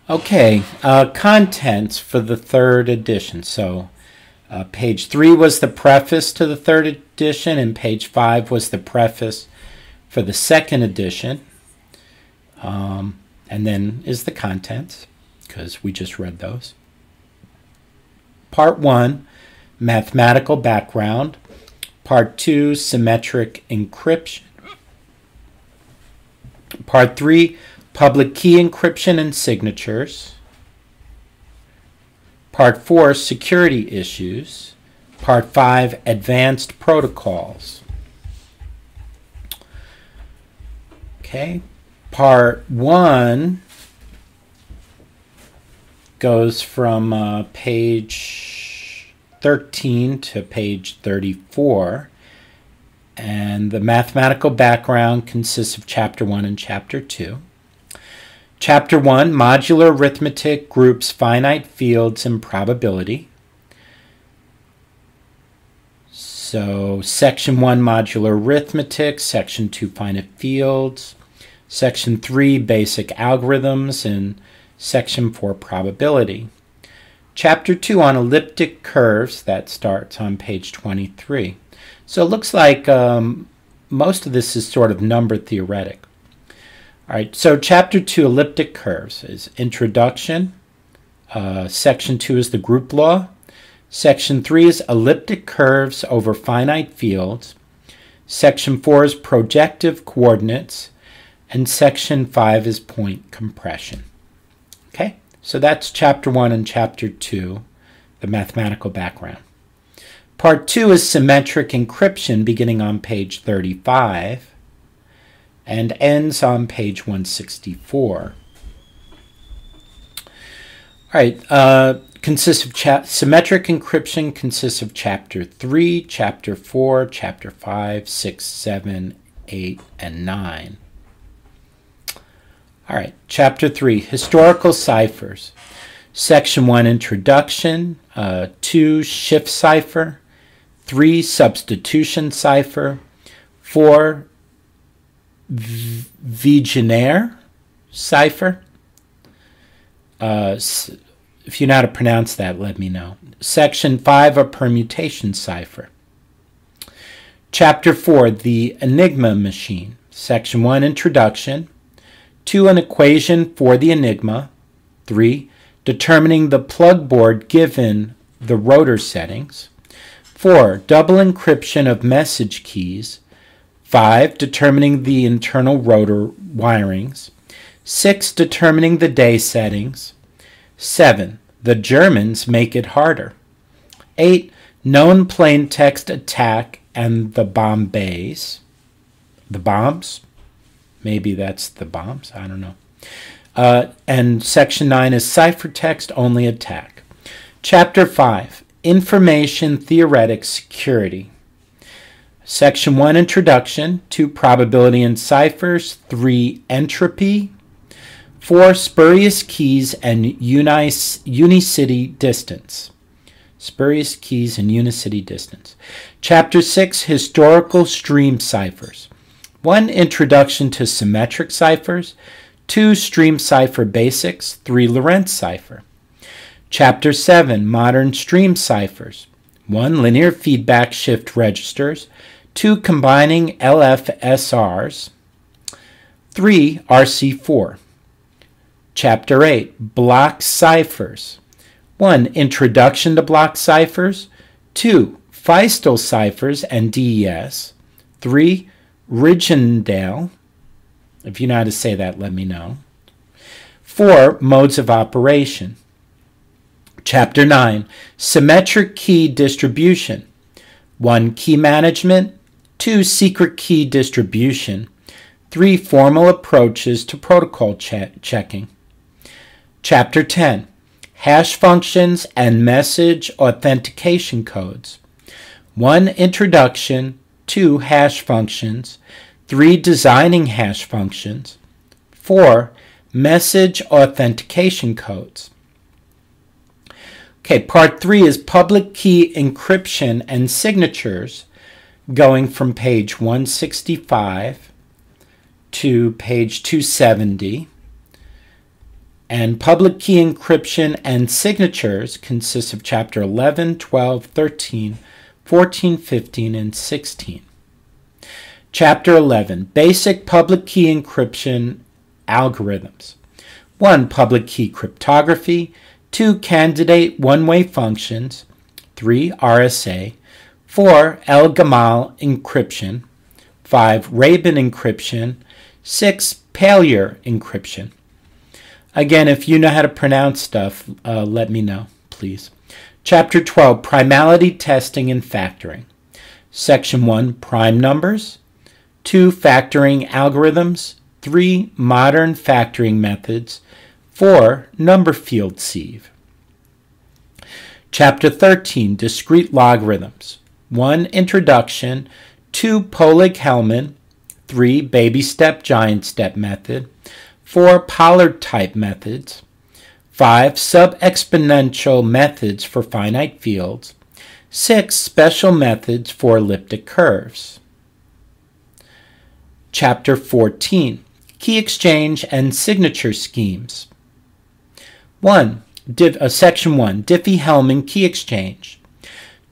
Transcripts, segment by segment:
Okay, contents for the third edition. So page 3 was the preface to the third edition, and page 5 was the preface for the second edition. And then is the contents, because we just read those. Part 1, mathematical background. Part 2, symmetric encryption. Part 3, public key encryption and signatures. Part 4, security issues. Part 5, advanced protocols. Okay. Part 1 goes from page 13 to page 34. And the mathematical background consists of Chapter 1 and Chapter 2. Chapter 1, modular arithmetic, groups, finite fields, and probability. So Section 1, modular arithmetic. Section 2, finite fields. Section 3, basic algorithms. And Section 4, probability. Chapter 2 on elliptic curves. That starts on page 23. So it looks like most of this is sort of number theoretic. All right, so Chapter 2, elliptic curves, is introduction. Section 2 is the group law. Section 3 is elliptic curves over finite fields. Section 4 is projective coordinates. And Section 5 is point compression. Okay, so that's Chapter 1 and Chapter 2, the mathematical background. Part 2 is symmetric encryption, beginning on page 35 and ends on page 164. All right, consists of symmetric encryption consists of Chapter 3, Chapter 4, Chapter 5, 6, 7, 8, and 9. All right, Chapter 3, historical ciphers. Section 1, introduction. 2, shift cipher. 3, substitution cipher. 4, Vigenère cipher. If you know how to pronounce that, let me know. Section 5, a permutation cipher. Chapter 4, the Enigma machine. Section 1, introduction. 2, an equation for the enigma. 3, determining the plug board given the rotor settings. 4, double encryption of message keys. 5, determining the internal rotor wirings. 6, determining the day settings. 7, the Germans make it harder. 8, known plain text attack and the bombs. The bombs? Maybe that's the bombs, I don't know. And Section 9 is ciphertext only attack. Chapter 5, information theoretic security. Section 1, introduction. 2, probability in ciphers. 3, entropy. 4, spurious keys and unicity distance. Spurious keys and unicity distance. Chapter 6, historical stream ciphers. 1, introduction to symmetric ciphers. 2, stream cipher basics. 3, Lorentz cipher. Chapter 7, modern stream ciphers. 1, linear feedback shift registers. 2, combining LFSRs. 3, RC4. Chapter 8, block ciphers. 1, introduction to block ciphers. 2, Feistel ciphers and DES. 3, Rigendale. If you know how to say that, let me know. 4, modes of operation. Chapter 9, symmetric key distribution. 1, key management. 2, secret key distribution. 3, formal approaches to protocol checking. Chapter 10, hash functions and message authentication codes. 1, introduction. 2, hash functions. 3, designing hash functions. 4, message authentication codes. Okay, part 3 is public key encryption and signatures, going from page 165 to page 270. And public key encryption and signatures consists of Chapter 11, 12, 13, 14, 15, and 16. Chapter 11, Basic Public Key Encryption Algorithms. 1. Public key cryptography. 2. Candidate one-way functions. 3. RSA. 4. El-Gamal encryption. 5. Rabin encryption. 6. Paylor encryption. Again, if you know how to pronounce stuff, let me know, please. Chapter 12, Primality Testing and Factoring. Section 1, Prime Numbers. 2. Factoring Algorithms. 3. Modern Factoring Methods. 4. Number Field Sieve. Chapter 13, Discrete Logarithms. 1. Introduction. 2. Pohlig-Hellman. 3. Baby step, giant step method. 4. Pollard type methods. 5. Sub-exponential methods for finite fields. 6. Special methods for elliptic curves. Chapter 14, Key Exchange and Signature Schemes. Section 1, Diffie-Hellman Key Exchange.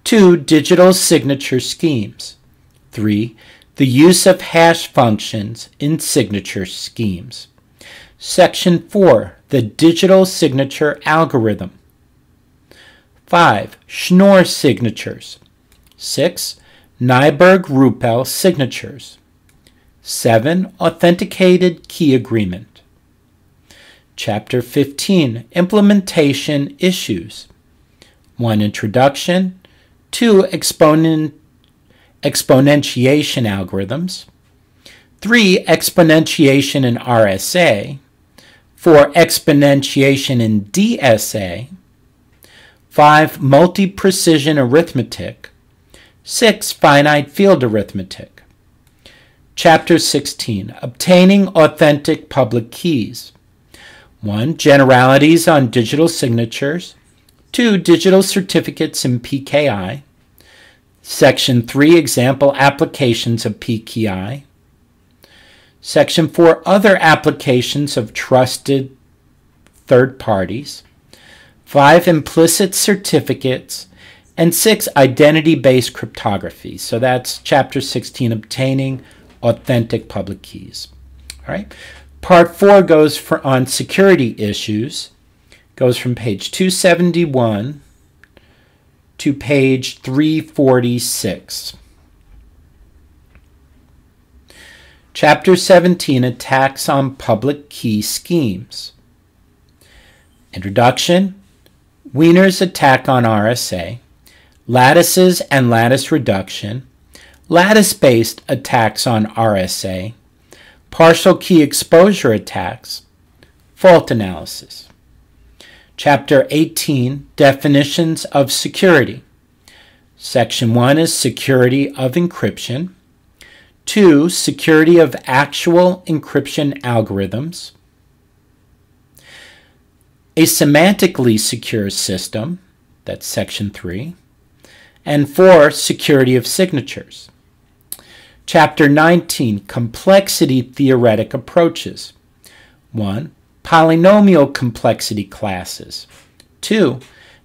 2. Digital Signature Schemes. 3. The use of hash functions in signature schemes. Section 4, the digital signature algorithm. 5. Schnorr signatures. 6. Nyberg-Ruppel signatures. 7. Authenticated key agreement. Chapter 15, Implementation Issues. 1. Introduction. 2. Exponentiation algorithms. 3. Exponentiation in RSA. 4. Exponentiation in DSA. 5. Multi-precision arithmetic. 6. Finite field arithmetic. Chapter 16, Obtaining Authentic Public Keys. 1. Generalities on digital signatures. 2. Digital certificates in PKI. Section 3, Example Applications of PKI. Section 4, Other Applications of Trusted Third Parties. 5. Implicit Certificates. And 6. Identity-Based Cryptography. So that's Chapter 16, Obtaining Authentic Public Keys. All right. Part 4 goes on security issues. Goes from page 271 to page 346. Chapter 17, Attacks on Public Key Schemes. Introduction, Wiener's attack on RSA, lattices and lattice reduction, lattice-based attacks on RSA, partial key exposure attacks, fault analysis. Chapter 18, Definitions of Security. Section 1 is Security of Encryption. 2. Security of Actual Encryption Algorithms. A semantically secure system, that's Section 3. And 4. Security of Signatures. Chapter 19, Complexity Theoretic Approaches. 1. Polynomial complexity classes. 2.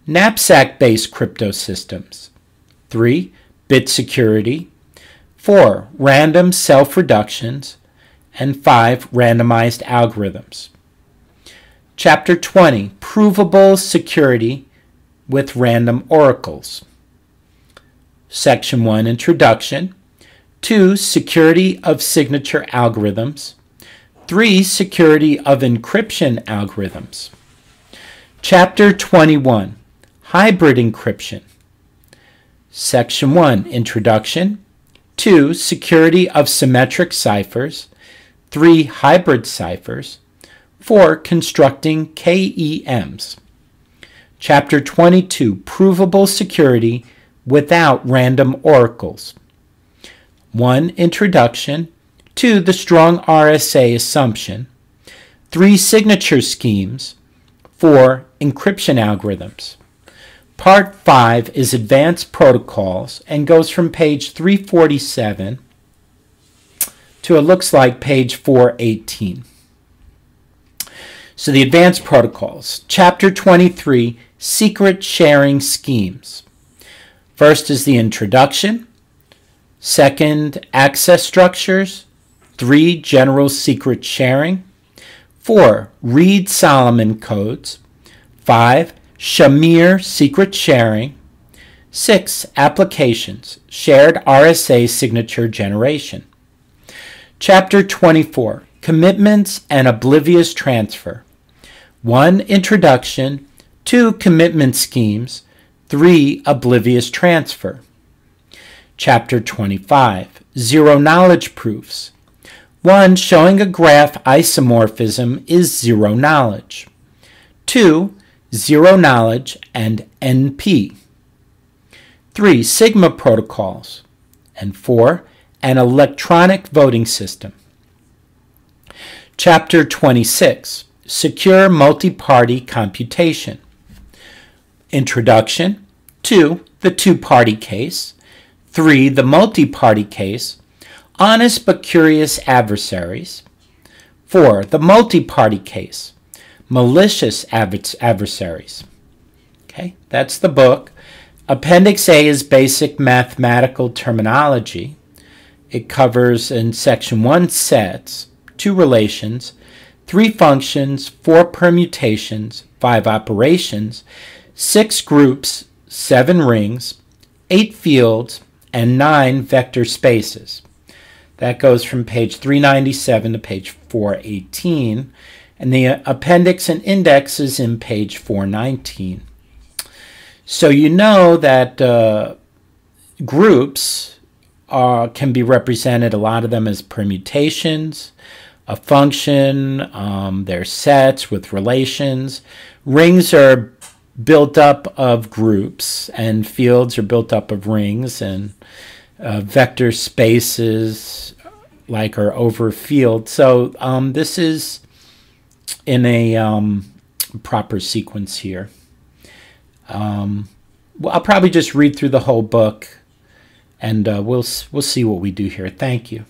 Knapsack-based crypto systems. 3. Bit security. 4. Random self-reductions. And 5. Randomized algorithms. Chapter 20, Provable Security with Random Oracles. Section 1, Introduction. 2. Security of Signature Algorithms. 3. Security of Encryption Algorithms. Chapter 21, Hybrid Encryption. Section 1, Introduction. 2. Security of Symmetric Ciphers. 3. Hybrid Ciphers. 4. Constructing KEMs. Chapter 22, Provable Security without Random Oracles. 1. Introduction. 2. The strong RSA assumption. 3. Signature schemes. 4. Encryption algorithms. Part 5 is Advanced Protocols and goes from page 347 to it looks like page 418. So the advanced protocols. Chapter 23, secret sharing schemes. First is the introduction. Second, access structures. 3, general secret sharing. 4, Reed-Solomon codes. 5, Shamir secret sharing. 6, applications, shared RSA signature generation. Chapter 24, commitments and oblivious transfer. 1, introduction. 2, commitment schemes. 3, oblivious transfer. Chapter 25, zero knowledge proofs. 1, showing a graph isomorphism is zero knowledge. 2, zero knowledge and NP. 3, sigma protocols. And 4, an electronic voting system. Chapter 26, secure multi-party computation. Introduction. 2, the two-party case. 3, the multi-party case. Honest but curious adversaries. 4, the multi-party case. Malicious adversaries. Okay, that's the book. Appendix A is basic mathematical terminology. It covers in section 1 sets, 2 relations, 3 functions, 4 permutations, 5 operations, 6 groups, 7 rings, 8 fields, and 9 vector spaces. That goes from page 397 to page 418, and the appendix and index is in page 419. So you know that groups can be represented, a lot of them, as permutations, a function, they're sets with relations. Rings are built up of groups, and fields are built up of rings, and vector spaces are over field. So this is in a proper sequence here. Well, I'll probably just read through the whole book, and we'll see what we do here. Thank you.